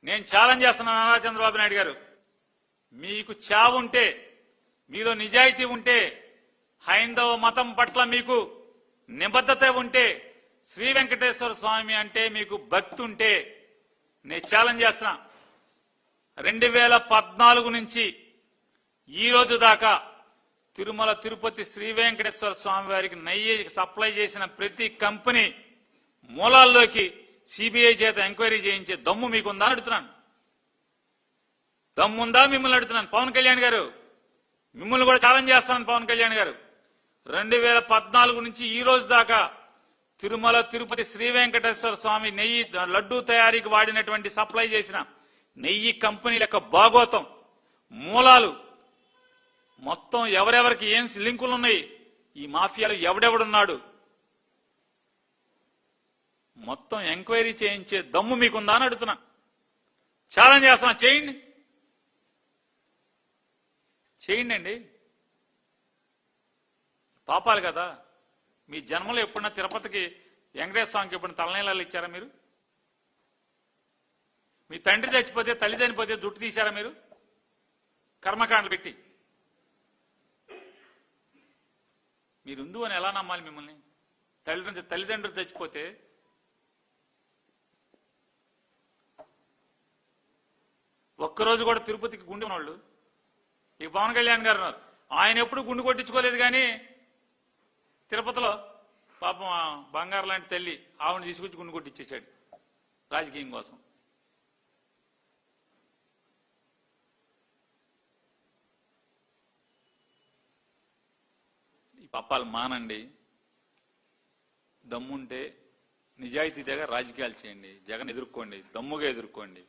నేను ఛాలెంజ్ చేస్తున్నాను నారా చంద్రబాబు నాయుడు గారు, మీకు చావుంటే, మీలో నిజాయితీ ఉంటే, హైందవ మతం పట్ల మీకు నిబద్ధత ఉంటే, శ్రీ వెంకటేశ్వర స్వామి అంటే మీకు భక్తి ఉంటే, నేను ఛాలెంజ్ చేస్తున్నా. 2014 నుంచి ఈ రోజు దాకా తిరుమల తిరుపతి శ్రీ వెంకటేశ్వర స్వామి వారికి నెయ్యి సప్లై చేసిన ప్రతి కంపెనీ మూలాల్లోకి సిబిఐ చేత ఎంక్వైరీ చేయించే దమ్ము మీకుందా అని అడుగుతున్నాను. దమ్ముందా మిమ్మల్ని అడుగుతున్నాను. పవన్ కళ్యాణ్ గారు, మిమ్మల్ని కూడా ఛాలెంజ్ చేస్తాను. పవన్ కళ్యాణ్ గారు, 2014 నుంచి ఈ రోజు దాకా తిరుమల తిరుపతి శ్రీ వెంకటేశ్వర స్వామి నెయ్యి లడ్డూ తయారీకి వాడినటువంటి సప్లై చేసిన నెయ్యి కంపెనీల యొక్క భాగోతం మూలాలు మొత్తం ఎవరెవరికి ఏం లింకులు ఉన్నాయి, ఈ మాఫియాలు ఎవడెవడున్నాడు మొత్తం ఎంక్వైరీ చేయించే దమ్ము మీకుందా అని అడుగుతున్నా. ఛాలెంజ్ చేస్తున్నా, చేయండి చేయండి అండి. పాపాలు కదా. మీ జన్మలో ఎప్పుడన్నా తిరుపతికి వెంకటేశ్వర స్వామికి ఎప్పుడన్నా తలనీళ్ళు ఇచ్చారా మీరు? మీ తండ్రి చచ్చిపోతే, తల్లి చనిపోతే జుట్టు తీశారా మీరు? కర్మకాండలు పెట్టి మీరు ఉందు అని ఎలా నమ్మాలి మిమ్మల్ని? తల్లిదండ్రులు చచ్చిపోతే ఒక్కరోజు కూడా తిరుపతికి గుండె ఉన్నవాళ్ళు ఈ పవన్ కళ్యాణ్ గారు ఉన్నారు. ఆయన ఎప్పుడు గుండు కొట్టించుకోలేదు, కానీ తిరుపతిలో పాపం బంగారు లాంటి తల్లి ఆవిడని తీసుకొచ్చి గుండు కొట్టించేశాడు రాజకీయం కోసం. ఈ పాపాలు మానండి. దమ్ముంటే నిజాయితీ దగ్గర రాజకీయాలు చేయండి. జగన్ ఎదుర్కోండి, దమ్ముగా ఎదుర్కోండి.